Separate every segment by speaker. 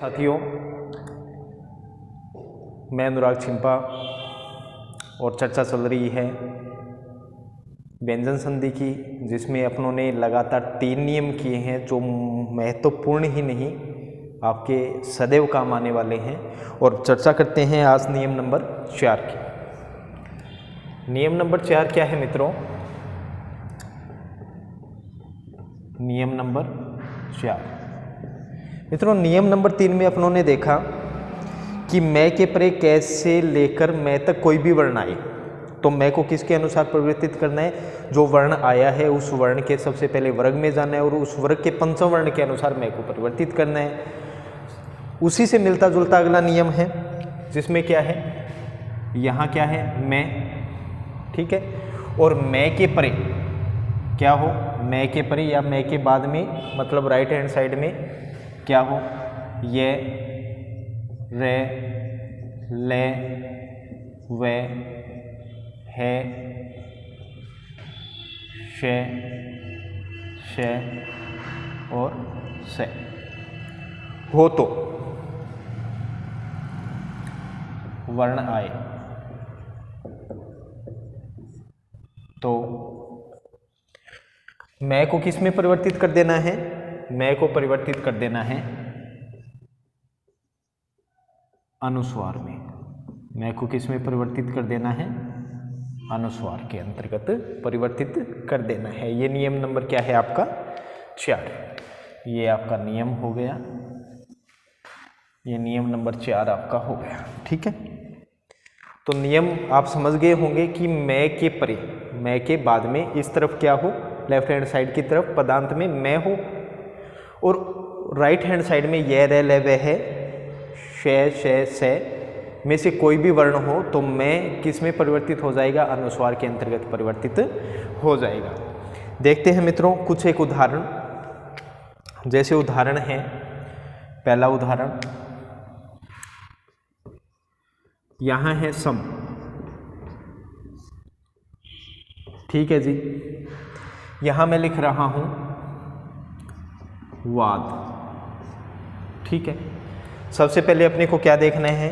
Speaker 1: साथियों, मैं अनुराग छिंपा और चर्चा चल रही है व्यंजन संधि की, जिसमें अपनों ने लगातार 3 नियम किए हैं जो महत्वपूर्ण ही नहीं आपके सदैव काम आने वाले हैं। और चर्चा करते हैं आज नियम नंबर 4 की। नियम नंबर 4 क्या है मित्रों? नियम नंबर 4 मित्रों, नियम नंबर 3 में अपनों ने देखा कि मैं के परे कैसे लेकर मैं तक कोई भी वर्ण आए तो मैं को किसके अनुसार परिवर्तित करना है? जो वर्ण आया है उस वर्ण के सबसे पहले वर्ग में जाना है और उस वर्ग के पंचम वर्ण के अनुसार मैं को परिवर्तित करना है। उसी से मिलता जुलता अगला नियम है, जिसमें क्या है, यहाँ क्या है, मैं, ठीक है। और मैं के परे क्या हो? मैं के परे या मैं के बाद में, मतलब राइट हैंड साइड में क्या हो? ये, रे, ले, वे, है, शे, शे और से हो तो वर्ण आए तो मैं को किस में परिवर्तित कर देना है? मैं को परिवर्तित कर देना है अनुस्वार में। मैं को किस में परिवर्तित कर देना है? अनुस्वार के अंतर्गत परिवर्तित कर देना है। ये नियम नंबर क्या है आपका? 4। ये आपका नियम हो गया, ये नियम नंबर 4 आपका हो गया, ठीक है। तो नियम आप समझ गए होंगे कि मैं के परे, मैं के बाद में इस तरफ क्या हो? लेफ्ट हैंड साइड की तरफ पदांत में मैं हो, और राइट हैंड साइड में ये, रे, ले, वे, है, शे, शे, से में से कोई भी वर्ण हो तो मैं किस में परिवर्तित हो जाएगा? अनुस्वार के अंतर्गत परिवर्तित हो जाएगा। देखते हैं मित्रों कुछ एक उदाहरण। जैसे उदाहरण है, पहला उदाहरण यहाँ है सम, ठीक है जी। यहाँ मैं लिख रहा हूँ वाद, ठीक है। सबसे पहले अपने को क्या देखना है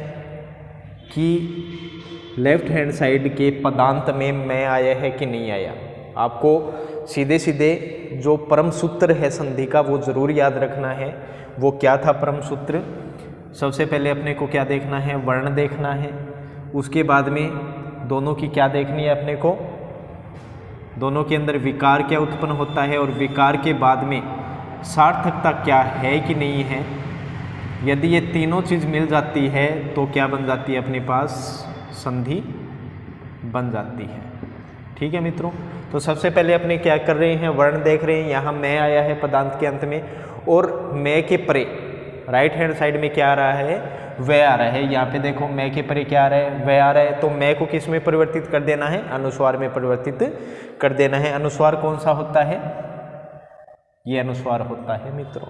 Speaker 1: कि लेफ्ट हैंड साइड के पदांत में मैं आया है कि नहीं आया। आपको सीधे सीधे जो परम सूत्र है संधि का वो जरूर याद रखना है। वो क्या था परम सूत्र? सबसे पहले अपने को क्या देखना है? वर्ण देखना है। उसके बाद में दोनों की क्या देखनी है अपने को? दोनों के अंदर विकार क्या उत्पन्न होता है और विकार के बाद में सार्थकता क्या है कि नहीं है। यदि ये तीनों चीज़ मिल जाती है तो क्या बन जाती है अपने पास? संधि बन जाती है, ठीक है मित्रों। तो सबसे पहले अपने क्या कर रहे हैं? वर्ण देख रहे हैं। यहाँ मैं आया है पदांत के अंत में, और मैं के परे राइट हैंड साइड में क्या आ रहा है? वह आ रहा है। यहाँ पे देखो मैं के परे क्या आ रहा है? वह आ रहा है। तो मैं को किस में परिवर्तित कर देना है? अनुस्वार में परिवर्तित कर देना है। अनुस्वार कौन सा होता है? ये अनुस्वार होता है मित्रों।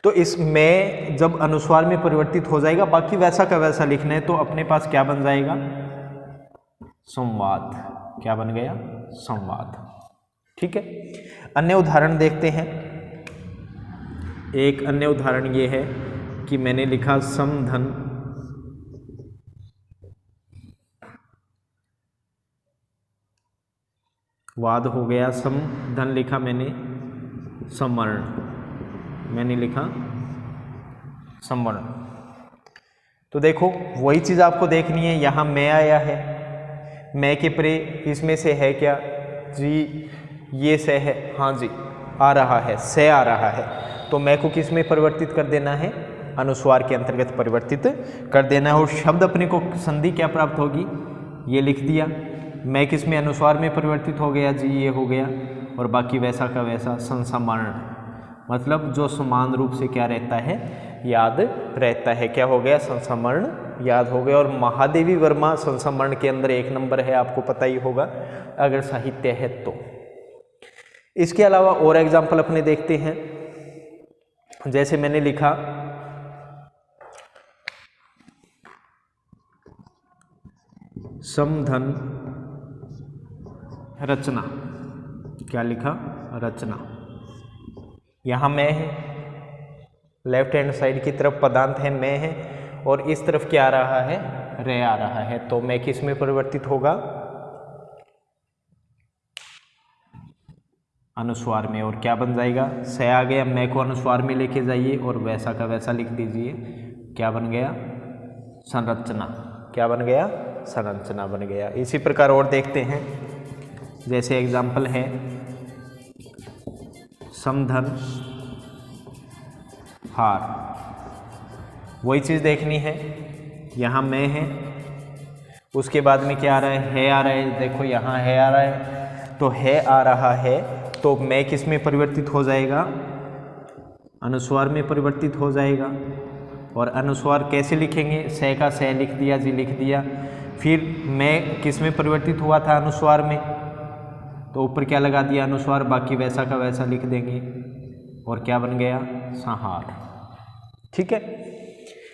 Speaker 1: तो इस में जब अनुस्वार में परिवर्तित हो जाएगा, बाकी वैसा का वैसा लिखना है, तो अपने पास क्या बन जाएगा? संवाद। क्या बन गया? संवाद, ठीक है। अन्य उदाहरण देखते हैं। एक अन्य उदाहरण ये है कि मैंने लिखा समधन, वाद हो गया। समधन लिखा मैंने, समवर्ण मैंने लिखा समवर्ण। तो देखो वही चीज़ आपको देखनी है। यहाँ मैं आया है, मैं के परे इसमें से है क्या जी? ये से है, हाँ जी आ रहा है, से आ रहा है। तो मैं को किस में परिवर्तित कर देना है? अनुस्वार के अंतर्गत परिवर्तित कर देना है। और शब्द अपने को संधि क्या प्राप्त होगी? ये लिख दिया। मैं किस में? अनुस्वार में परिवर्तित हो गया जी, ये हो गया। और बाकी वैसा का वैसा संसमर्ण, मतलब जो समान रूप से क्या रहता है? याद रहता है। क्या हो गया? संसमर्ण याद हो गया। और महादेवी वर्मा संसमर्ण के अंदर 1 नंबर है, आपको पता ही होगा अगर साहित्य है तो। इसके अलावा और एग्जाम्पल अपने देखते हैं। जैसे मैंने लिखा समधन रचना। क्या लिखा? रचना। यहाँ मैं है, लेफ्ट हैंड साइड की तरफ पदांत है मैं है और इस तरफ क्या आ रहा है, रे आ रहा है, तो मैं किस में परिवर्तित होगा, अनुस्वार में। और क्या बन जाएगा, से आ गया, मैं को अनुस्वार में लेके जाइए और वैसा का वैसा लिख दीजिए, क्या बन गया, संरचना। क्या बन गया, संरचना बन गया। इसी प्रकार और देखते हैं, जैसे एग्जाम्पल है समधन हार, वही चीज़ देखनी है। यहाँ मैं है, उसके बाद में क्या आ रहा है आ रहा है, देखो यहाँ है आ रहा है, तो है आ रहा है, तो मैं किस में परिवर्तित हो जाएगा, अनुस्वार में परिवर्तित हो जाएगा। और अनुस्वार कैसे लिखेंगे, से का से लिख दिया जी, लिख दिया। फिर मैं किस में परिवर्तित हुआ था, अनुस्वार में, तो ऊपर क्या लगा दिया, अनुस्वार, बाकी वैसा का वैसा लिख देंगे और क्या बन गया, संहार। ठीक है।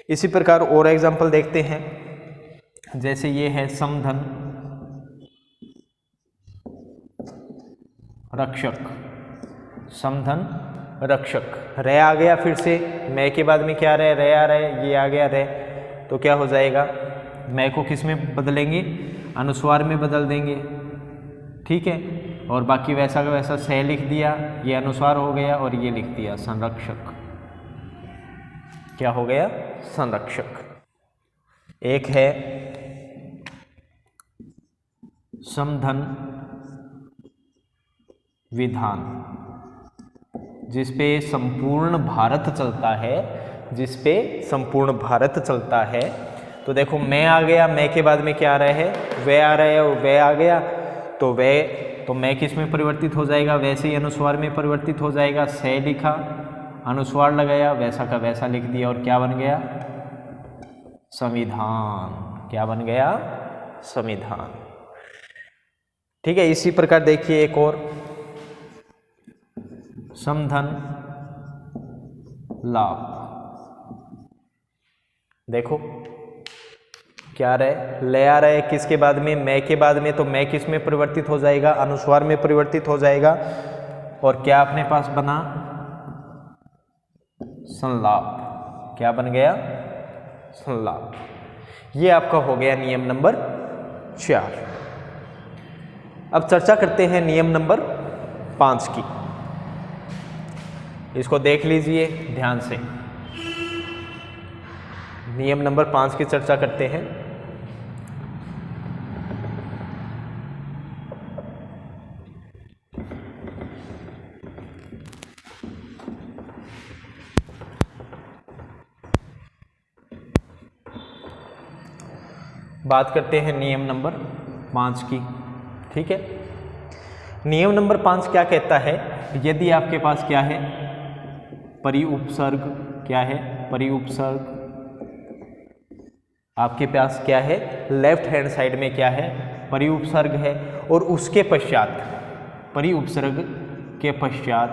Speaker 1: इसी प्रकार और एग्जाम्पल देखते हैं, जैसे ये है समधन रक्षक, समधन रक्षक, रे आ गया, फिर से मैं के बाद में क्या रहे, रे आ रहा है, ये आ गया रे, तो क्या हो जाएगा, मैं को किस में बदलेंगे, अनुस्वार में बदल देंगे। ठीक है। और बाकी वैसा का वैसा से लिख दिया, ये अनुस्वार हो गया और ये लिख दिया संरक्षक। क्या हो गया, संरक्षक। एक है समधन विधान, जिसपे संपूर्ण भारत चलता है, जिसपे संपूर्ण भारत चलता है। तो देखो मैं आ गया, मैं के बाद में क्या आ रहा है, वे आ रहा है, और वे आ गया, तो वे, तो मैं किस में परिवर्तित हो जाएगा, वैसे ही अनुस्वार में परिवर्तित हो जाएगा। से लिखा, अनुस्वार लगाया, वैसा का वैसा लिख दिया और क्या बन गया, संविधान। क्या बन गया, संविधान। ठीक है। इसी प्रकार देखिए एक और, समधन लाभ, देखो क्या रहे, ले आ रहा है, किसके बाद में, मैं के बाद में, तो मैं किस में परिवर्तित हो जाएगा, अनुस्वार में परिवर्तित हो जाएगा। और क्या अपने पास बना, संलाप। क्या बन गया, संलाप। ये आपका हो गया नियम नंबर 4। अब चर्चा करते हैं नियम नंबर 5 की। इसको देख लीजिए ध्यान से। नियम नंबर 5 की चर्चा करते हैं। बात करते हैं नियम नंबर 5 की। ठीक है। नियम नंबर 5 क्या कहता है, यदि आपके पास क्या है, परिउपसर्ग, क्या है, परिउपसर्ग, आपके पास क्या है, लेफ्ट हैंड साइड में क्या है, परिउपसर्ग है, और उसके पश्चात, परिउपसर्ग के पश्चात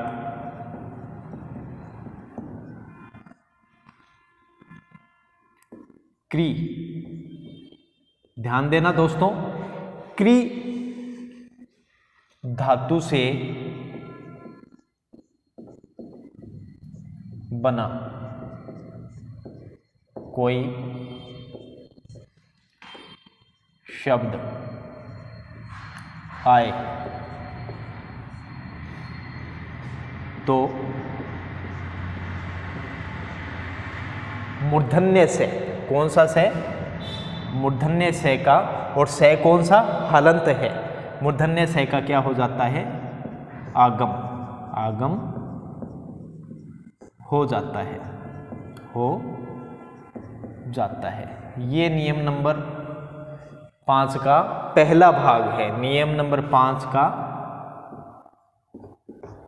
Speaker 1: क्री, ध्यान देना दोस्तों, क्री धातु से बना कोई शब्द आए तो मूर्धन्य से, कौन सा से, मूर्धन्य से का, और से कौन सा, हलंत है, मूर्धन्य से का क्या हो जाता है, आगम, आगम हो जाता है, हो जाता है। ये नियम नंबर 5 का पहला भाग है। नियम नंबर 5 का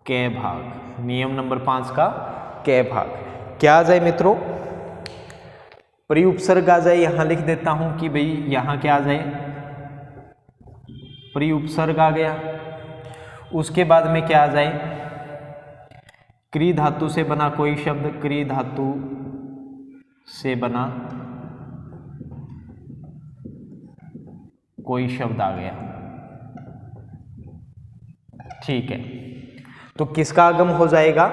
Speaker 1: क भाग, नियम नंबर 5 का क भाग क्या आ जाए मित्रों, परिउपसर्ग आ जाए। यहां लिख देता हूं कि भाई यहां क्या आ जाए, परिउपसर्ग आ गया। उसके बाद में क्या आ जाए, क्री धातु से बना कोई शब्द, क्री धातु से बना कोई शब्द आ गया। ठीक है। तो किसका आगम हो जाएगा,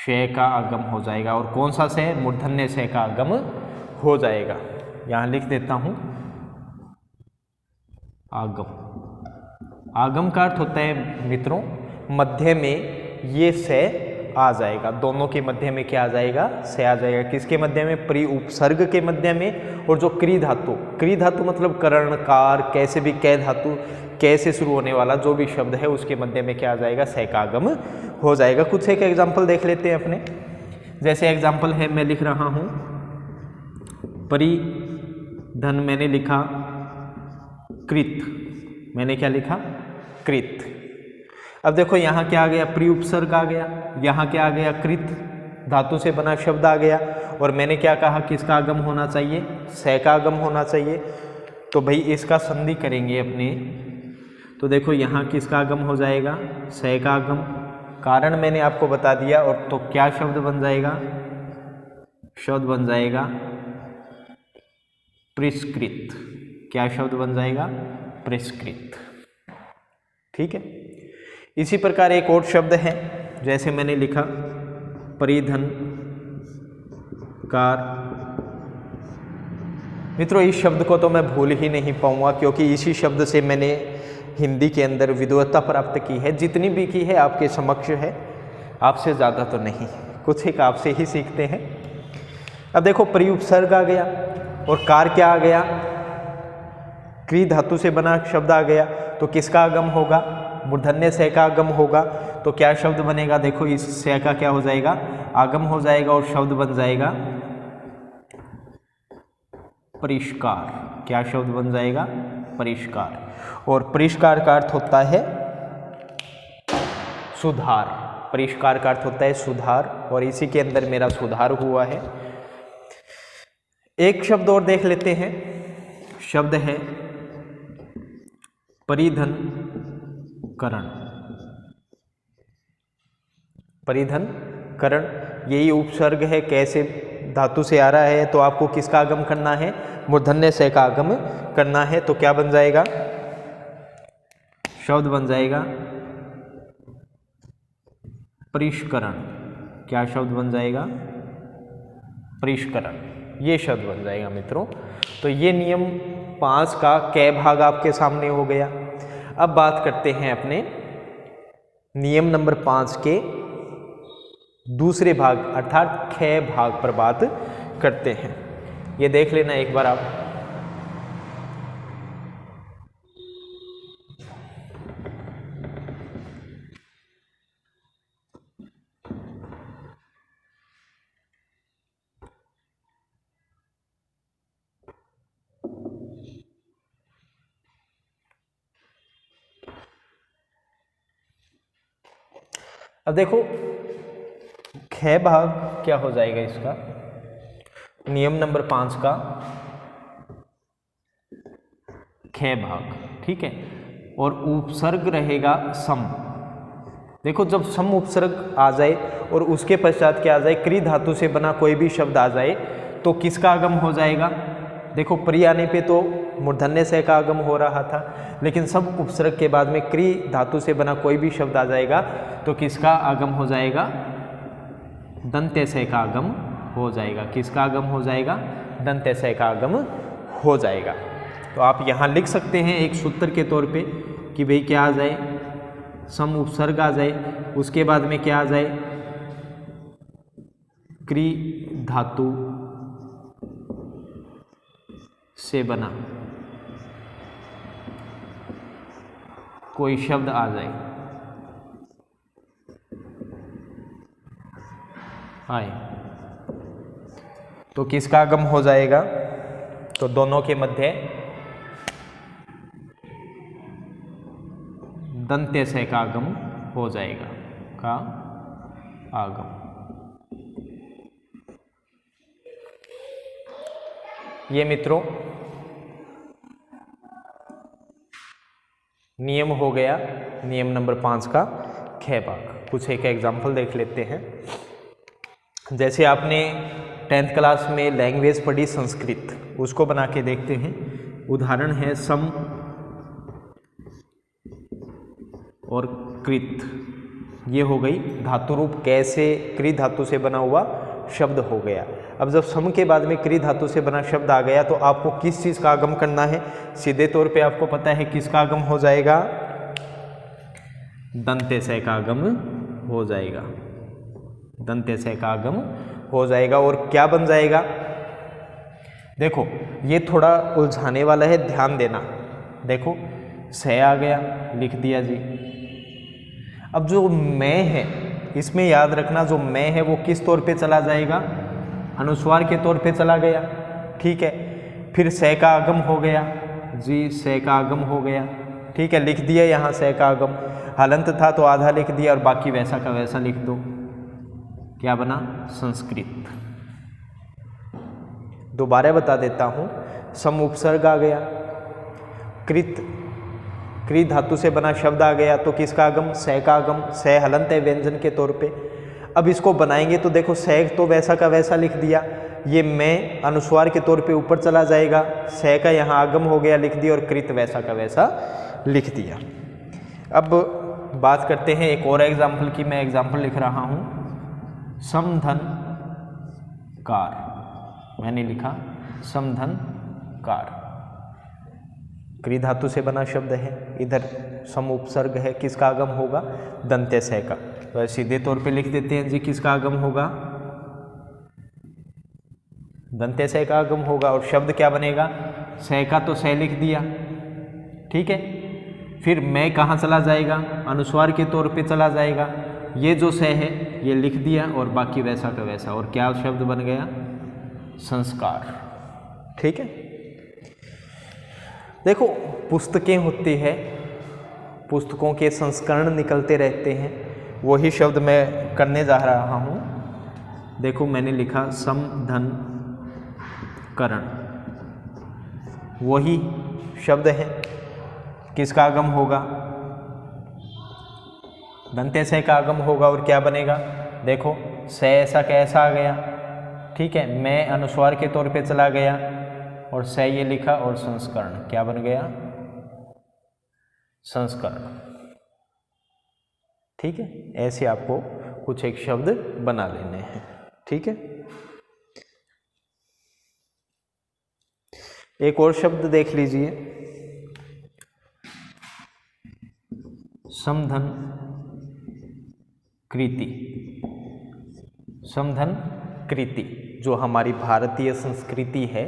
Speaker 1: शय का आगम हो जाएगा। और कौन सा से? मूर्धन्य शय का आगम हो जाएगा। यहाँ लिख देता हूँ आगम। आगम का अर्थ होता है मित्रों मध्य में ये से आ जाएगा, दोनों के मध्य में क्या आ जाएगा? से आ जाएगा। किसके मध्य में? प्री उपसर्ग के मध्य में। और जो क्री धातु, क्री धातु मतलब करण, कार, कैसे भी कै धातु, कैसे शुरू होने वाला जो भी शब्द है उसके मध्य में क्या आ जाएगा? से का आगम हो जाएगा। कुछ एक एग्जाम्पल देख लेते हैं अपने। जैसे एग्जाम्पल है, मैं लिख रहा हूँ परिधन, मैंने लिखा कृत, मैंने क्या लिखा? कृत। अब देखो यहाँ क्या आ गया? प्री उपसर्ग आ गया। यहाँ क्या आ गया? कृत धातु से बना शब्द आ गया। और मैंने क्या कहा? किसका आगम होना चाहिए? से का आगम होना चाहिए। तो भाई इसका संधि करेंगे अपने। तो देखो यहाँ किसका आगम हो जाएगा? से का आगम। कारण मैंने आपको बता दिया। और तो क्या शब्द बन जाएगा? शब्द बन जाएगा परिष्कृत। क्या शब्द बन जाएगा? परिष्कृत। ठीक है। इसी प्रकार एक और शब्द है, जैसे मैंने लिखा परिधन कार। मित्रों इस शब्द को तो मैं भूल ही नहीं पाऊंगा, क्योंकि इसी शब्द से मैंने हिंदी के अंदर विद्वत्ता प्राप्त की है। जितनी भी की है आपके समक्ष है, आपसे ज़्यादा तो नहीं, कुछ एक आपसे ही सीखते हैं। अब देखो प्री उपसर्ग आ गया और कार क्या आ गया? क्री धातु से बना शब्द आ गया। तो किसका आगम होगा? मूर्धन्य से का आगम होगा। तो क्या शब्द बनेगा? देखो इस से का क्या हो जाएगा? आगम हो जाएगा और शब्द बन जाएगा परिष्कार। क्या शब्द बन जाएगा? परिष्कार। और परिष्कार का अर्थ होता है सुधार। परिष्कार का अर्थ होता है सुधार, और इसी के अंदर मेरा सुधार हुआ है। एक शब्द और देख लेते हैं। शब्द है परिधन करण। परिधन करण, यही उपसर्ग है, कैसे धातु से आ रहा है। तो आपको किसका आगम करना है? मूर्धन्य से का आगम करना है। तो क्या बन जाएगा? शब्द बन जाएगा परिष्करण। क्या शब्द बन जाएगा? परिष्करण। ये शब्द बन जाएगा मित्रों। तो ये नियम 5 का कै भाग आपके सामने हो गया। अब बात करते हैं अपने नियम नंबर 5 के दूसरे भाग अर्थात खे भाग पर बात करते हैं। ये देख लेना एक बार आप। अब देखो खे भाग क्या हो जाएगा इसका? नियम नंबर 5 का खे भाग, ठीक है। और उपसर्ग रहेगा सम। देखो जब सम उपसर्ग आ जाए और उसके पश्चात क्या आ जाए? क्री धातु से बना कोई भी शब्द आ जाए तो किसका आगम हो जाएगा? देखो प्री आने पे तो मूर्धन्य से का आगम हो रहा था, लेकिन सब उपसर्ग के बाद में क्री धातु से बना कोई भी शब्द आ जाएगा तो किसका आगम हो जाएगा? दंत्य से का आगम हो जाएगा। किसका आगम हो जाएगा? दंत्य से का आगम हो जाएगा। तो आप यहाँ लिख सकते हैं एक सूत्र के तौर पे कि भाई क्या आ जाए? सम उपसर्ग आ जाए, उसके बाद में क्या आ जाए? क्री धातु से बना कोई शब्द आ जाए, आए तो किसका आगम हो जाएगा? तो दोनों के मध्य दंत्य से का आगम हो जाएगा। का आगम। ये मित्रों नियम हो गया, नियम नंबर 5 का खे भाग। कुछ एक एग्जाम्पल देख लेते हैं। जैसे आपने 10th क्लास में लैंग्वेज पढ़ी संस्कृत, उसको बना के देखते हैं। उदाहरण है सम और कृत। ये हो गई धातु रूप कैसे क्री धातु से बना हुआ शब्द हो गया। अब जब सम के बाद में क्री धातु से बना शब्द आ गया तो आपको किस चीज़ का आगम करना है? सीधे तौर पे आपको पता है किसका आगम हो जाएगा? दंत्य का आगम हो जाएगा। दंत्य का आगम हो जाएगा और क्या बन जाएगा? देखो ये थोड़ा उलझाने वाला है, ध्यान देना। देखो से आ गया, लिख दिया जी। अब जो मैं है इसमें याद रखना, जो मैं है वो किस तौर पे चला जाएगा? अनुस्वार के तौर पे चला गया, ठीक है। फिर से का आगम हो गया जी, से का आगम हो गया, ठीक है, लिख दिया यहाँ से का आगम। हलंत था तो आधा लिख दिया और बाकी वैसा का वैसा लिख दो। क्या बना? संस्कृत। दोबारा बता देता हूँ, सम उपसर्ग आ गया, कृत कृ धातु से बना शब्द आ गया तो किसका आगम? से का आगम। से हलंत है व्यंजन के तौर पे। अब इसको बनाएंगे तो देखो से तो वैसा का वैसा लिख दिया, ये मैं अनुस्वार के तौर पे ऊपर चला जाएगा, से का यहाँ आगम हो गया, लिख दिया, और कृत वैसा का वैसा लिख दिया। अब बात करते हैं एक और एग्जाम्पल की। मैं एग्जाम्पल लिख रहा हूँ समधन कार। मैंने लिखा समधन कार, क्री धातु से बना शब्द है, इधर सम उपसर्ग है, किसका आगम होगा? दंत्य से का। तो सीधे तौर पे लिख देते हैं जी, किसका आगम होगा? दंत्य से का आगम होगा। और शब्द क्या बनेगा? से का तो से लिख दिया, ठीक है। फिर मैं कहाँ चला जाएगा? अनुस्वार के तौर पे चला जाएगा। ये जो से है ये लिख दिया और बाकी वैसा का वैसा, और क्या शब्द बन गया? संस्कार, ठीक है। देखो पुस्तकें होती है, पुस्तकों के संस्करण निकलते रहते हैं, वही शब्द मैं करने जा रहा हूँ। देखो मैंने लिखा समधन करण, वही शब्द है, किसका आगम होगा? दंत्य से का आगम होगा। और क्या बनेगा? देखो से ऐसा कैसा आ गया, ठीक है, मैं अनुस्वार के तौर पे चला गया और से ये लिखा, और संस्करण क्या बन गया? संस्करण, ठीक है। ऐसे आपको कुछ एक शब्द बना लेने हैं, ठीक है। एक और शब्द देख लीजिए, समधन कृति। समधन कृति जो हमारी भारतीय संस्कृति है,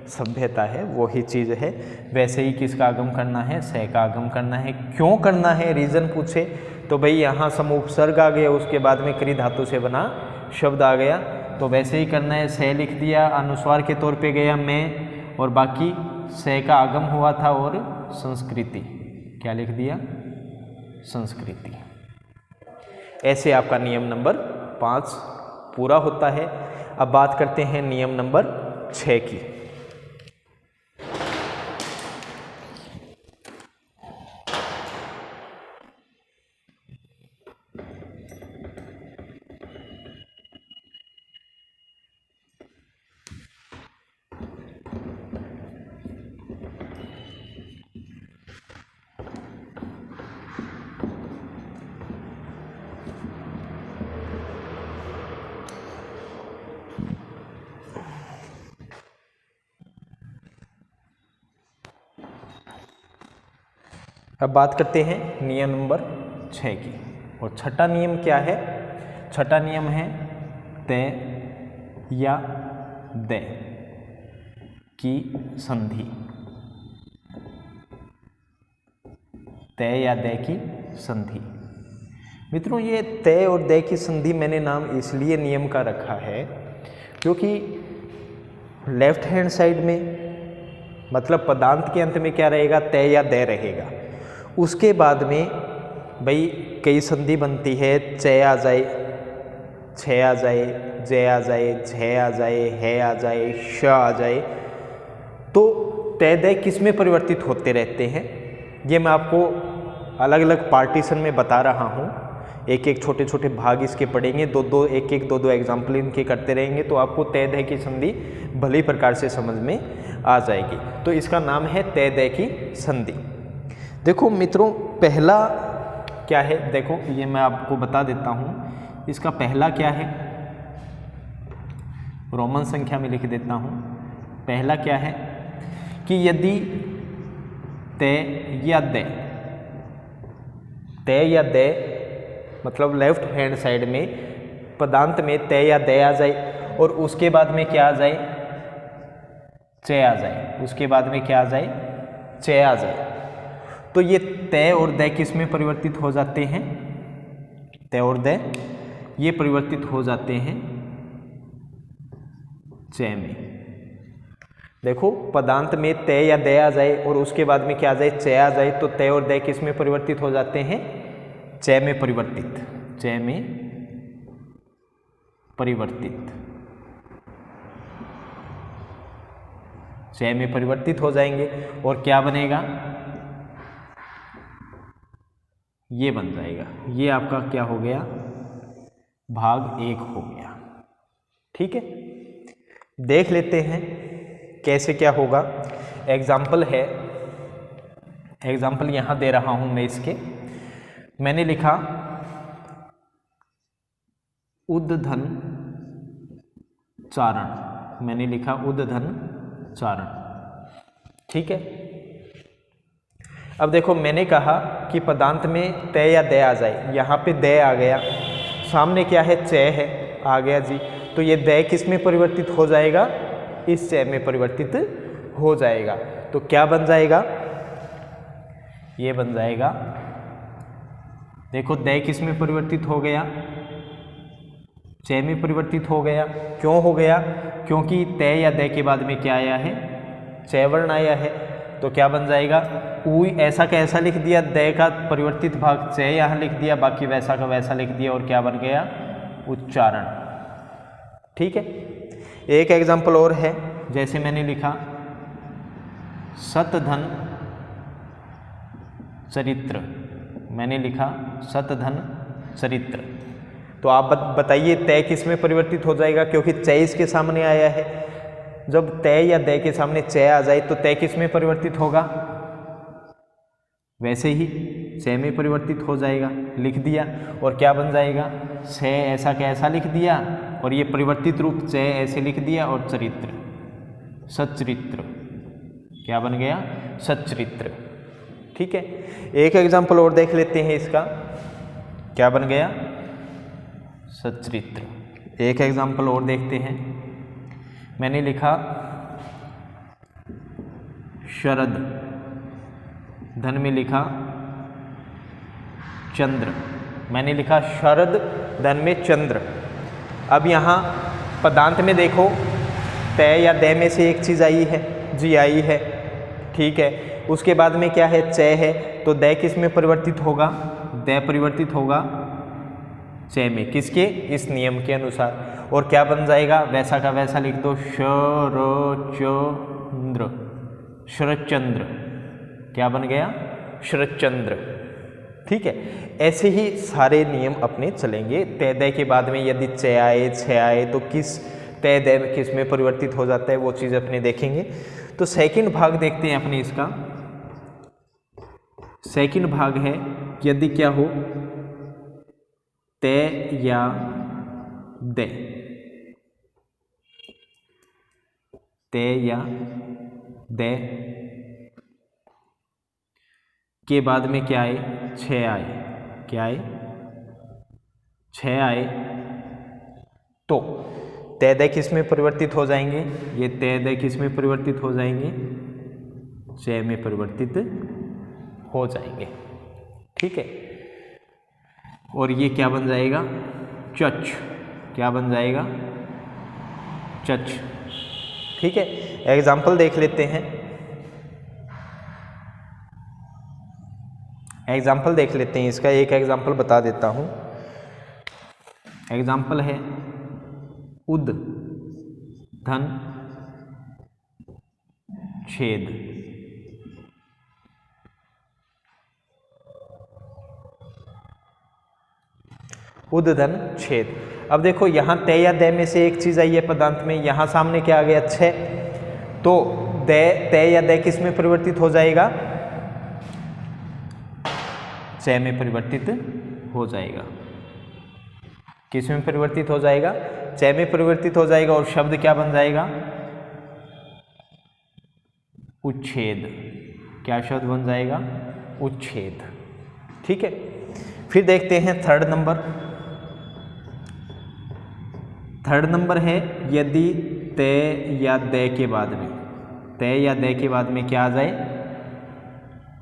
Speaker 1: सभ्यता है, वही चीज़ है। वैसे ही किसका आगम करना है? से का आगम करना है। क्यों करना है? रीज़न पूछे तो भाई यहाँ सम उपसर्ग आ गया, उसके बाद में क्री धातु से बना शब्द आ गया, तो वैसे ही करना है। से लिख दिया, अनुस्वार के तौर पे गया मैं, और बाकी से का आगम हुआ था, और संस्कृति क्या लिख दिया? संस्कृति। ऐसे आपका नियम नंबर 5 पूरा होता है। अब बात करते हैं नियम नंबर 6 की। अब बात करते हैं नियम नंबर 6 की। और छठा नियम क्या है? छठा नियम है तय या दे की संधि। तय या दे की संधि। मित्रों, ये तय और दे की संधि मैंने नाम इसलिए नियम का रखा है क्योंकि लेफ्ट हैंड साइड में मतलब पदांत के अंत में क्या रहेगा? तय या दे रहेगा। उसके बाद में भाई कई संधि बनती है, च आ जाए, छ आ जाए, ज आ जाए, झ आ जाए, है आ जाए, श आ जाए, तो तय दय किस में परिवर्तित होते रहते हैं ये मैं आपको अलग अलग पार्टीशन में बता रहा हूँ। एक एक छोटे छोटे भाग इसके पढ़ेंगे, दो दो एग्जाम्पल इनके करते रहेंगे तो आपको तय दय की संधि भली प्रकार से समझ में आ जाएगी। तो इसका नाम है तय दय की संधि। देखो मित्रों, पहला क्या है, देखो ये मैं आपको बता देता हूँ। इसका पहला क्या है, रोमन संख्या में लिख देता हूँ। पहला क्या है कि यदि तय या दे मतलब लेफ्ट हैंड साइड में पदांत में तय या दे आ जाए और उसके बाद में क्या आ जाए, चे आ जाए, उसके बाद में क्या आ जाए, चे आ जाए, तो ये तय और दे किस में परिवर्तित हो जाते हैं, तय और दे ये परिवर्तित हो जाते हैं चे में। देखो पदांत में तय या दे आ जाए और उसके बाद में क्या आ जाए, चे आ जाए, तो तय और दे किस में परिवर्तित हो जाते हैं, चे में परिवर्तित, चे में परिवर्तित, चे में परिवर्तित हो जाएंगे और क्या बनेगा, ये बन जाएगा। ये आपका क्या हो गया, भाग 1 हो गया। ठीक है, देख लेते हैं कैसे क्या होगा। एग्जाम्पल है, एग्जाम्पल यहां दे रहा हूं मैं इसके। मैंने लिखा उद्धन चारण, मैंने लिखा उद्धन चारण। ठीक है, अब देखो मैंने कहा कि पदांत में तय या दे आ जाए, यहाँ पे दे आ गया, सामने क्या है, चे है, आ गया जी, तो ये दे किस में परिवर्तित हो जाएगा, इस चे में परिवर्तित हो जाएगा। तो क्या बन जाएगा, ये बन जाएगा, देखो दे किस में परिवर्तित हो गया, चे में परिवर्तित हो गया। क्यों हो गया, क्योंकि तय या दे के बाद में क्या आया है, चे वर्ण आया है। तो क्या बन जाएगा, ऊ ऐसा का ऐसा लिख दिया, दे का परिवर्तित भाग चे यहाँ लिख दिया, बाकी वैसा का वैसा लिख दिया, और क्या बन गया, उच्चारण। ठीक है, एक एग्जाम्पल और है, जैसे मैंने लिखा सतधन चरित्र, मैंने लिखा सतधन चरित्र। तो आप बताइए तय किस में परिवर्तित हो जाएगा, क्योंकि चे इसके सामने आया है। जब तय या दे के सामने चे आ जाए तो तय किस में परिवर्तित होगा, वैसे ही चे में परिवर्तित हो जाएगा, लिख दिया, और क्या बन जाएगा, से ऐसा का ऐसा लिख दिया, और ये परिवर्तित रूप चे ऐसे लिख दिया, और चरित्र, सच्चरित्र, क्या बन गया, सच्चरित्र। ठीक है, एक एग्जाम्पल और देख लेते हैं इसका, क्या बन गया, सच्चरित्र। एक एग्जाम्पल और देखते हैं, मैंने लिखा शरद, धन में लिखा चंद्र, मैंने लिखा शरद, धन में चंद्र। अब यहाँ पदांत में देखो तय या दे में से एक चीज़ आई है, जी आई है। ठीक है, उसके बाद में क्या है, चे है, तो दे किस में परिवर्तित होगा, दे परिवर्तित होगा चे में, किसके, इस नियम के अनुसार, और क्या बन जाएगा, वैसा का वैसा लिख दो, शरचंद्र, शरचंद्र, क्या बन गया, शरचंद्र। ठीक है, ऐसे ही सारे नियम अपने चलेंगे। तय दे के बाद में यदि चे आए, छे आए, तो किस तय दे किस में परिवर्तित हो जाता है, वो चीज़ अपने देखेंगे। तो सेकंड भाग देखते हैं अपने इसका। सेकंड भाग है, यदि क्या हो, तय या दे, तय या दे के बाद में क्या आए, छे आए, क्या आए, छे आए, तो तय दे किस में परिवर्तित हो जाएंगे, ये तय दे किस में परिवर्तित हो जाएंगे, चे में परिवर्तित हो जाएंगे। ठीक है, और ये क्या बन जाएगा, चच, क्या बन जाएगा, चच। ठीक है, एग्जाम्पल देख लेते हैं, एग्जाम्पल देख लेते हैं इसका। एक एग्जाम्पल बता देता हूं। एग्जाम्पल है उद धन छेद, उद्धन छेद। अब देखो यहाँ तय या दे में से एक चीज आई है पदांत में, यहाँ सामने क्या आ गया, छे, तो दे, तय या दे किस में परिवर्तित हो जाएगा, च में परिवर्तित हो जाएगा। किस में परिवर्तित हो जाएगा? च में परिवर्तित हो जाएगा और शब्द क्या बन जाएगा? उच्छेद। क्या शब्द बन जाएगा? उच्छेद। ठीक है, फिर देखते हैं थर्ड नंबर। थर्ड नंबर है यदि ते या दे के बाद में, ते या दे के बाद में क्या आ जाए?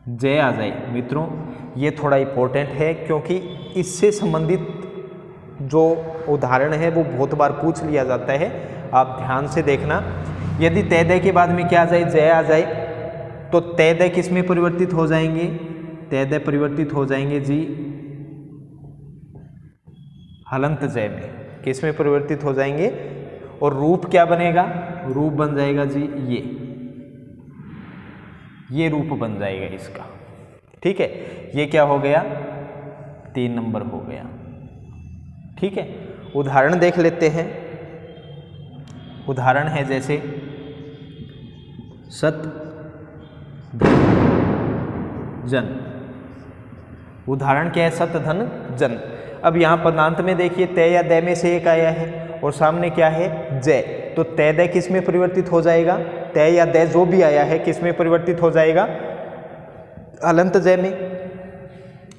Speaker 1: जय आ जाए। मित्रों ये थोड़ा इम्पोर्टेंट है क्योंकि इससे संबंधित जो उदाहरण है वो बहुत बार पूछ लिया जाता है, आप ध्यान से देखना। यदि ते दे के बाद में क्या आ जाए? जय आ जाए, तो ते दे किस में परिवर्तित हो जाएंगे? ते दे परिवर्तित हो जाएंगे जी हलंत जय में। किस में परिवर्तित हो जाएंगे? और रूप क्या बनेगा? रूप बन जाएगा जी ये रूप बन जाएगा इसका। ठीक है, ये क्या हो गया? 3 नंबर हो गया। ठीक है, उदाहरण देख लेते हैं। उदाहरण है जैसे सत धन जन। उदाहरण क्या है? सत धन जन। अब यहाँ पदांत में देखिए ते या दे में से एक आया है और सामने क्या है? जय। तो ते दे किस में परिवर्तित हो जाएगा? ते या दे जो भी आया है किस में परिवर्तित हो जाएगा? हलंत जय में।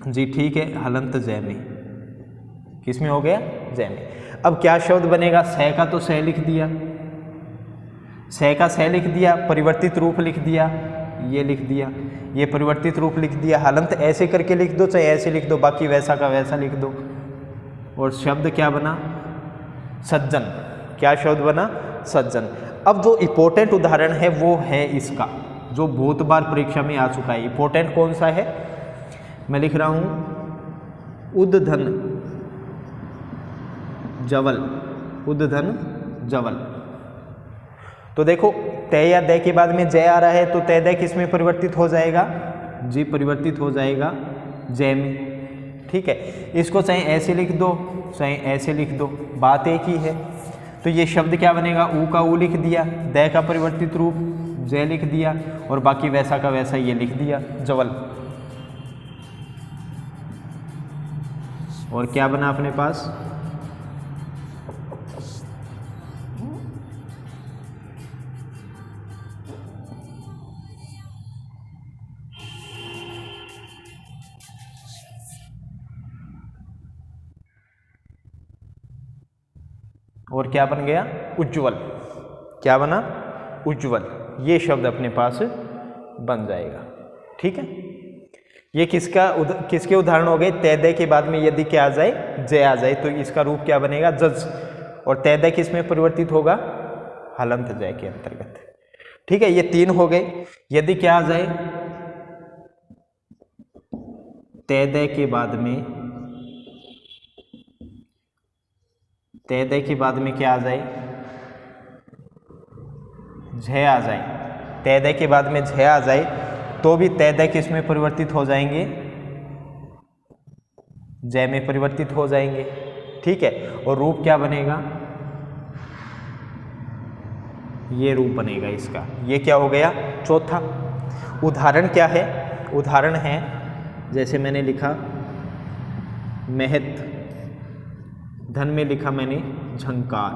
Speaker 1: जी ठीक है, हलंत जय में। किस में हो गया? जय में। अब क्या शब्द बनेगा? सह का तो सह लिख दिया, सह का सह लिख दिया, परिवर्तित रूप लिख दिया, ये लिख दिया, ये परिवर्तित रूप लिख दिया। हलंत ऐसे करके लिख दो चाहे ऐसे लिख दो, बाकी वैसा का वैसा लिख दो। और शब्द क्या बना? सज्जन। क्या शब्द बना? सज्जन। अब जो इम्पोर्टेंट उदाहरण है वो है इसका, जो बहुत बार परीक्षा में आ चुका है। इम्पोर्टेंट कौन सा है? मैं लिख रहा हूं उद्धन जवल। उद्धन जवल। तो देखो ते या दे के बाद में जय आ रहा है, तो ते दे किस में परिवर्तित हो जाएगा? जी परिवर्तित हो जाएगा जय में। ठीक है, इसको चाहे ऐसे लिख दो चाहे ऐसे लिख दो, बात एक ही है। तो ये शब्द क्या बनेगा? ऊ का ऊ लिख दिया, दे का परिवर्तित रूप जय लिख दिया और बाकी वैसा का वैसा ये लिख दिया जवल। और क्या बना अपने पास? और क्या बन गया? उज्ज्वल। क्या बना? उज्ज्वल। ये शब्द अपने पास बन जाएगा। ठीक है, ये किसके उदाहरण हो गए? ते दे के बाद में यदि क्या आ जाए? जय आ जाए, तो इसका रूप क्या बनेगा? जज। और ते दे किस में परिवर्तित होगा? हलंत जय के अंतर्गत। ठीक है, ये 3 हो गए। यदि क्या आ जाए? ते दे के बाद में, ते दे के बाद में क्या आ जाए? झ आ जाए। ते दे के बाद में झ आ जाए तो भी ते दे किस में परिवर्तित हो जाएंगे? जय में परिवर्तित हो जाएंगे। ठीक है, और रूप क्या बनेगा? ये रूप बनेगा इसका। ये क्या हो गया? चौथा। उदाहरण क्या है? उदाहरण है जैसे मैंने लिखा महत, धन में लिखा मैंने झंकार।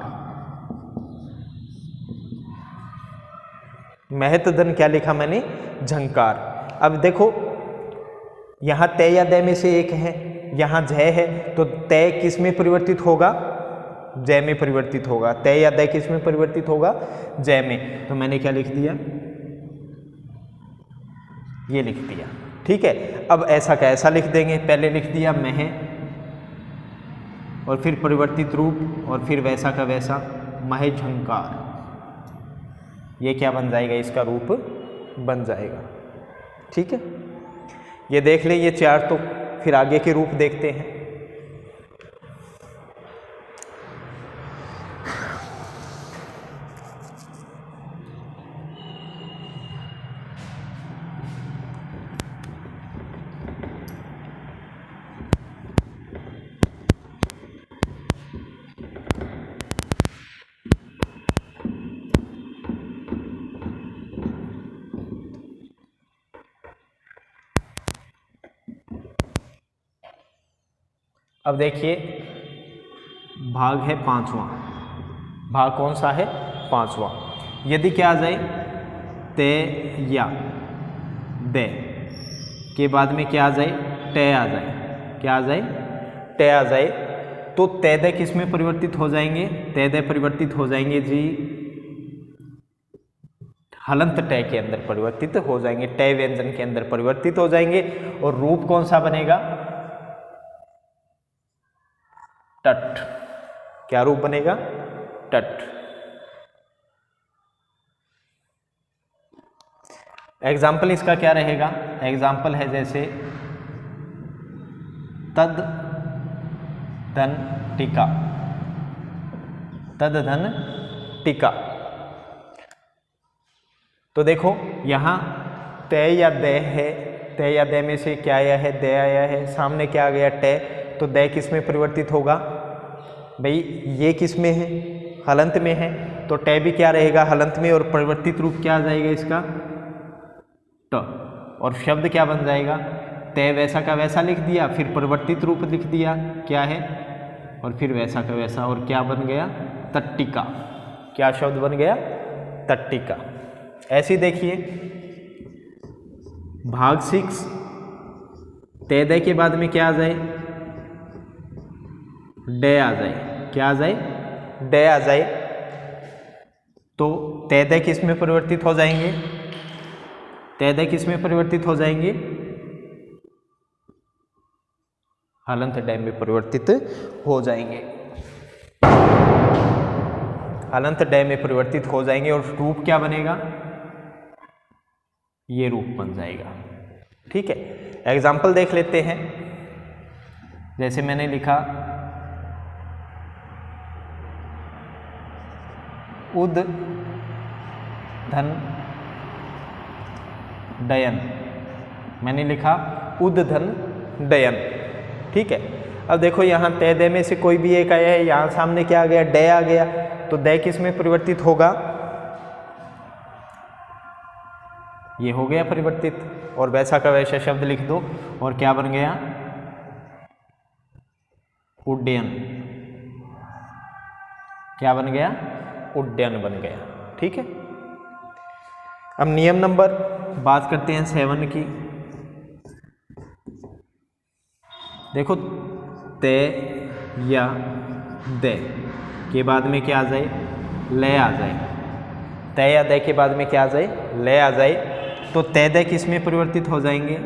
Speaker 1: महत धन क्या लिखा मैंने? झंकार। अब देखो यहाँ ते या दे में से एक है, यहाँ जय है, तो ते किस में परिवर्तित होगा? जय में परिवर्तित होगा। ते या दे किस में परिवर्तित होगा? जय में। तो मैंने क्या लिख दिया? ये लिख दिया। ठीक है, अब ऐसा का ऐसा लिख देंगे। पहले लिख दिया मह और फिर परिवर्तित रूप और फिर वैसा का वैसा मह झंकार। ये क्या बन जाएगा? इसका रूप बन जाएगा। ठीक है, ये देख ले ये 4। तो फिर आगे के रूप देखते हैं। अब देखिए भाग है पांचवा, भाग कौन सा है? पांचवा। यदि क्या आ जाए ते या दे के बाद में क्या आ जाए? टे आ जाए। क्या आ जाए? टे आ जाए। तो ते दे किस में परिवर्तित हो जाएंगे? ते दे परिवर्तित हो जाएंगे जी हलंत टे के अंदर परिवर्तित हो जाएंगे, टे व्यंजन के अंदर परिवर्तित हो जाएंगे। और रूप कौन सा बनेगा? टट। क्या रूप बनेगा? टट। एग्जाम्पल इसका क्या रहेगा? एग्जाम्पल है जैसे तद धन टीका, तद धन टीका। तो देखो यहां ते या दे है, ते या दे में से क्या आया है? दे आया है। सामने क्या आ गया? टे। तो दे किस में परिवर्तित होगा? भाई ये किस में है? हलंत में है। तो टे भी क्या रहेगा? हलंत में। और परिवर्तित रूप क्या आ जाएगा इसका? ट। और शब्द क्या बन जाएगा? ते वैसा का वैसा लिख दिया, फिर परिवर्तित रूप लिख दिया क्या है, और फिर वैसा का वैसा, और क्या बन गया? तट्टिका। क्या शब्द बन गया? तट्टिका। ऐसे देखिए भाग 6 ते दे के बाद में क्या आ जाए? डे आ जाए। क्या आ जाए? डे आ जाए। तो ते दे किस में परिवर्तित हो जाएंगे? ते दे किस में परिवर्तित हो जाएंगे? हलंत डे में परिवर्तित हो जाएंगे, हलंत डे में परिवर्तित हो जाएंगे। और रूप क्या बनेगा? ये रूप बन जाएगा। ठीक है, एग्जाम्पल देख लेते हैं। जैसे मैंने लिखा उद धन डयन, मैंने लिखा उद धन डयन। ठीक है, अब देखो यहाँ ते दे में से कोई भी एक आया है, यहाँ सामने क्या आ गया? डे आ गया। तो डे किस में परिवर्तित होगा? ये हो गया परिवर्तित। और वैसा का वैसा शब्द लिख दो, और क्या बन गया? उड्डयन। क्या बन गया? उड्डयन बन गया। ठीक है, अब नियम नंबर बात करते हैं 7 की। देखो ते या दे के बाद में क्या आ जाए? ले आ जाए। ते या दे के बाद में क्या आ जाए? ले आ जाए। तो ते दे किस में परिवर्तित हो जाएंगे?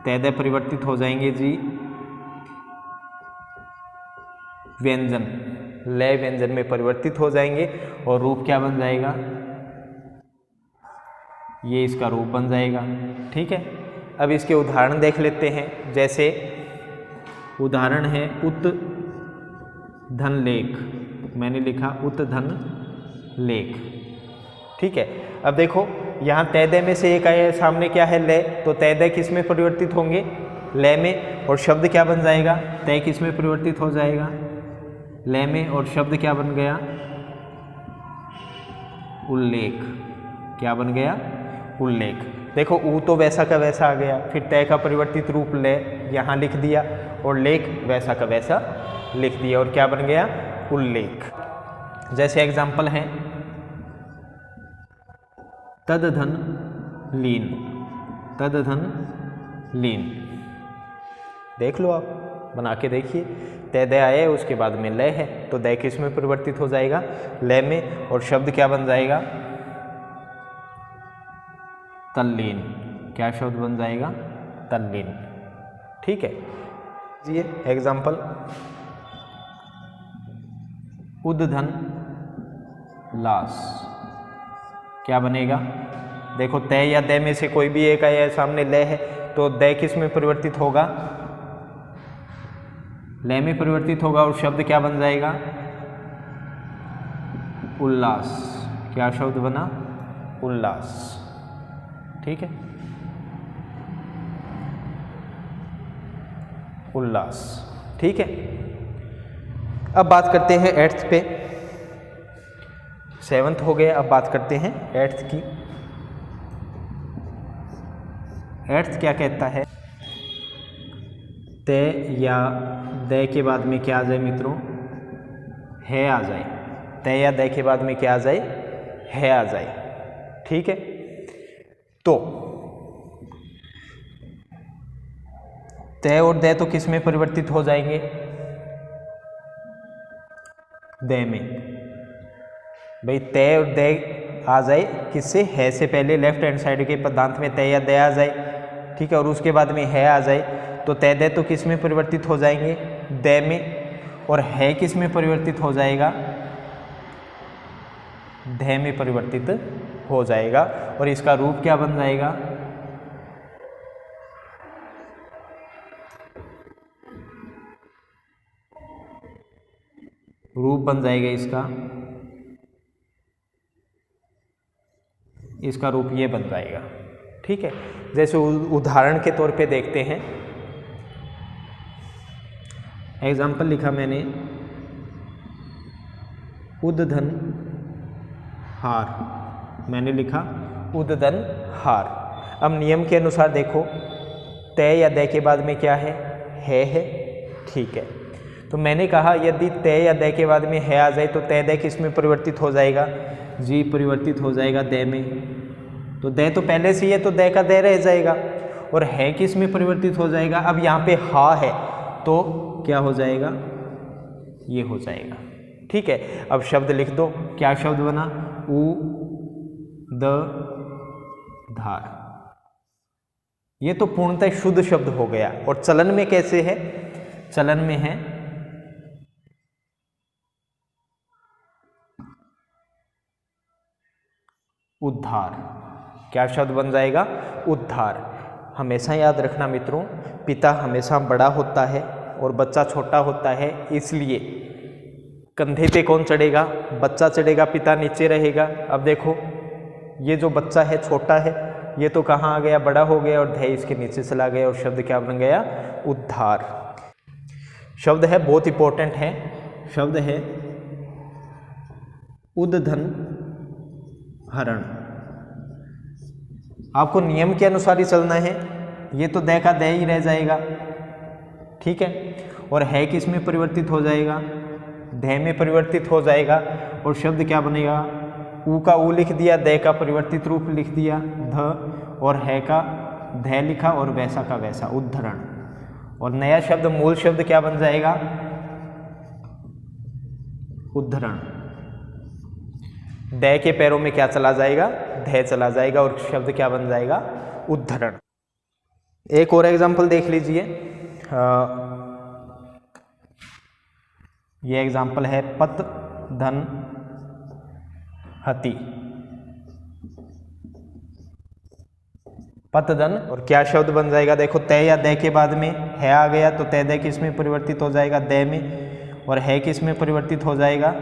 Speaker 1: ते दे परिवर्तित हो जाएंगे जी व्यंजन, ले व्यंजन में परिवर्तित हो जाएंगे। और रूप क्या बन जाएगा? ये इसका रूप बन जाएगा। ठीक है, अब इसके उदाहरण देख लेते हैं। जैसे उदाहरण है उत धन लेख, मैंने लिखा उत धन लेख। ठीक है, अब देखो यहाँ ते दे में से एक आया है, सामने क्या है? ले। तो ते दे किस में परिवर्तित होंगे? ले में। और शब्द क्या बन जाएगा? ते किस में परिवर्तित हो जाएगा? ले में। और शब्द क्या बन गया? उल्लेख। क्या बन गया? उल्लेख। देखो ऊ तो वैसा का वैसा आ गया, फिर तय का परिवर्तित रूप ले यहाँ लिख दिया, और लेख वैसा का वैसा लिख दिया, और क्या बन गया? उल्लेख। जैसे एग्जाम्पल है तद धन लीन, तद धन लीन। देख लो, आप बना के देखिए। तय दे आए, उसके बाद में ले है, तो दे किस में परिवर्तित हो जाएगा? ले में। और शब्द क्या बन जाएगा? तल्लीन। क्या शब्द बन जाएगा? तल्लीन। ठीक है, ये एग्जाम्पल उद्धन लास। क्या बनेगा? देखो तय या दे में से कोई भी एक आया, सामने ले है, तो दे किस में परिवर्तित होगा? ले में परिवर्तित होगा। और शब्द क्या बन जाएगा? उल्लास। क्या शब्द बना? उल्लास। ठीक है, उल्लास। ठीक है, अब बात करते हैं 8th पे। 7th हो गया, अब बात करते हैं 8th की। 8th क्या कहता है? ते या दे के बाद में क्या आ जाए मित्रों, है आ जाए। ते या दे के बाद में क्या आ जाए, है आ जाए। ठीक है, तो ते और दे तो किस में परिवर्तित हो जाएंगे, दे में। भाई ते और दे आ जाए किससे, है से पहले लेफ्ट हैंड साइड के पदांत में ते या दे आ जाए। ठीक है, और उसके बाद में है आ जाए तो ते दे तो किस में परिवर्तित हो जाएंगे, दे में। और है किस में परिवर्तित हो जाएगा, धे में परिवर्तित हो जाएगा। और इसका रूप क्या बन जाएगा, रूप बन जाएगा इसका रूप ये बन जाएगा। ठीक है, जैसे उदाहरण के तौर पे देखते हैं, एग्जाम्पल लिखा मैंने, उद्धन हार, मैंने लिखा उद्धन हार। अब नियम के अनुसार देखो, ते या दे के बाद में क्या है, है। ठीक है, तो मैंने कहा यदि ते या दे के बाद में है आ जाए तो ते दे किस में परिवर्तित हो जाएगा, जी परिवर्तित हो जाएगा दे में। तो दे तो पहले से ही है तो दे का दे रह जाएगा। और है किस में परिवर्तित हो जाएगा, अब यहाँ पे हा है तो क्या हो जाएगा, ये हो जाएगा। ठीक है, अब शब्द लिख दो, क्या शब्द बना, उ द धार। ये तो पूर्णतः शुद्ध शब्द हो गया। और चलन में कैसे है, चलन में है उद्धार। क्या शब्द बन जाएगा, उद्धार। हमेशा याद रखना मित्रों, पिता हमेशा बड़ा होता है और बच्चा छोटा होता है, इसलिए कंधे पे कौन चढ़ेगा, बच्चा चढ़ेगा, पिता नीचे रहेगा। अब देखो ये जो बच्चा है छोटा है, ये तो कहाँ आ गया, बड़ा हो गया, और धै इसके नीचे चला गया और शब्द क्या बन गया, उद्धार। शब्द है बहुत इंपॉर्टेंट है, शब्द है उद्धन हरण। आपको नियम के अनुसार ही चलना है, ये तो दे का दे ही रह जाएगा। ठीक है, और है किस में परिवर्तित हो जाएगा, धे में परिवर्तित हो जाएगा। और शब्द क्या बनेगा, ऊ का ऊ लिख दिया, दे का परिवर्तित रूप लिख दिया ध, और है का धे लिखा, और वैसा का वैसा, उद्धरण। और नया शब्द, मूल शब्द क्या बन जाएगा, उद्धरण। दे के पैरों में क्या चला जाएगा, धे चला जाएगा, और शब्द क्या बन जाएगा, उद्धरण। एक और एग्जाम्पल देख लीजिए, ये एग्जाम्पल है पत धन हति, पतधन। और क्या शब्द बन जाएगा, देखो ते या दे के बाद में है आ गया तो ते दे किस में परिवर्तित हो जाएगा, दे में। और है किस में परिवर्तित हो जाएगा,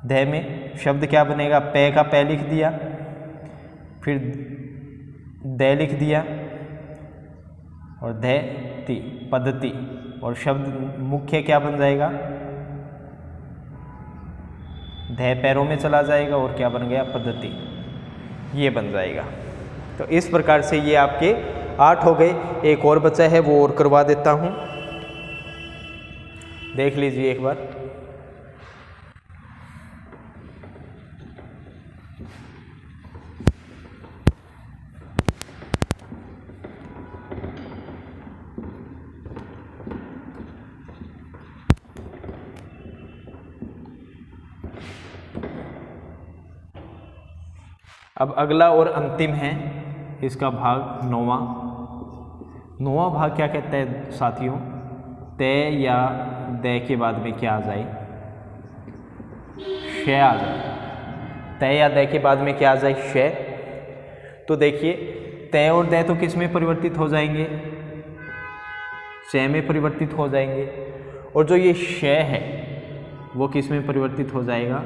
Speaker 1: धे में। शब्द क्या बनेगा, पे का पे लिख दिया, फिर दे लिख दिया, और धे ति, पद्धति। और शब्द मुख्य क्या बन जाएगा, धे पैरों में चला जाएगा, और क्या बन गया, पद्धति, ये बन जाएगा। तो इस प्रकार से ये आपके 8 हो गए। एक और बचा है, वो और करवा देता हूँ, देख लीजिए एक बार। अब अगला और अंतिम है इसका भाग 9वां भाग क्या कहता है साथियों, ते या दे के बाद में क्या आ जाए, शय आ जाए। ते या दे के बाद में क्या आ जाए, शय। तो देखिए ते और दे तो किस में परिवर्तित हो जाएंगे, शय में परिवर्तित हो जाएंगे। और जो ये शय है वो किस में परिवर्तित हो जाएगा,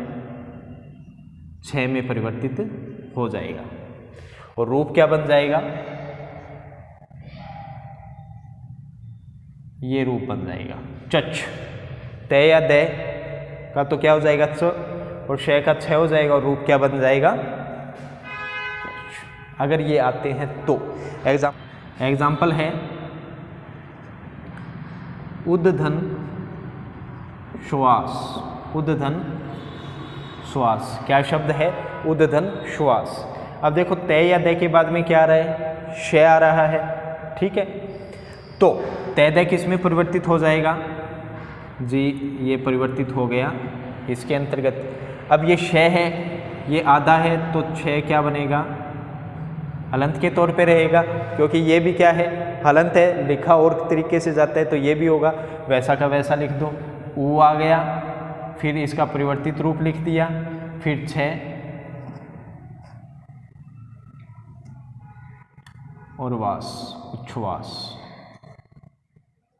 Speaker 1: छय में परिवर्तित हो जाएगा। और रूप क्या बन जाएगा, ये रूप बन जाएगा चच। ते या दे का तो क्या हो जाएगा, च, और शय का छ हो जाएगा, और रूप क्या बन जाएगा, अगर ये आते हैं तो। एग्जाम्पल है उद्धन श्वास, उद्धन श्वास। क्या शब्द है? उद्धन श्वास। अब देखो तय या दय के बाद में क्या आ रहा है? श आ रहा है, ठीक है। तो तय दय किस में परिवर्तित हो जाएगा जी? ये परिवर्तित हो गया इसके अंतर्गत। अब ये श है, ये आधा है, तो छ क्या बनेगा? हलंत के तौर पे रहेगा, क्योंकि ये भी क्या है? हलंत है। लिखा और तरीके से जाता है तो ये भी होगा, वैसा का वैसा लिख दो। ऊ आ गया, फिर इसका परिवर्तित रूप लिख दिया, फिर छ और वास, उच्छ्वास।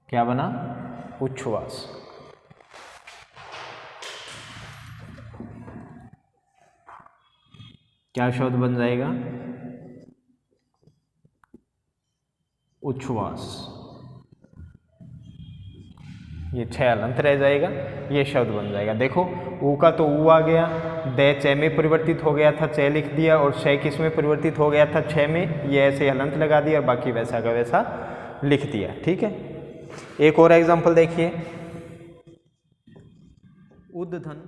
Speaker 1: क्या बना? उच्छ्वास। क्या शब्द बन जाएगा? उच्छ्वास। ये छ हलंत रह जाएगा, ये शब्द बन जाएगा। देखो ऊ का तो ऊ आ गया, द च में परिवर्तित हो गया था, च लिख दिया, और श किस में परिवर्तित हो गया था? छ में। ये ऐसे हलंत लगा दिया और बाकी वैसा का वैसा लिख दिया, ठीक है। एक और एग्जांपल देखिए, उद्धन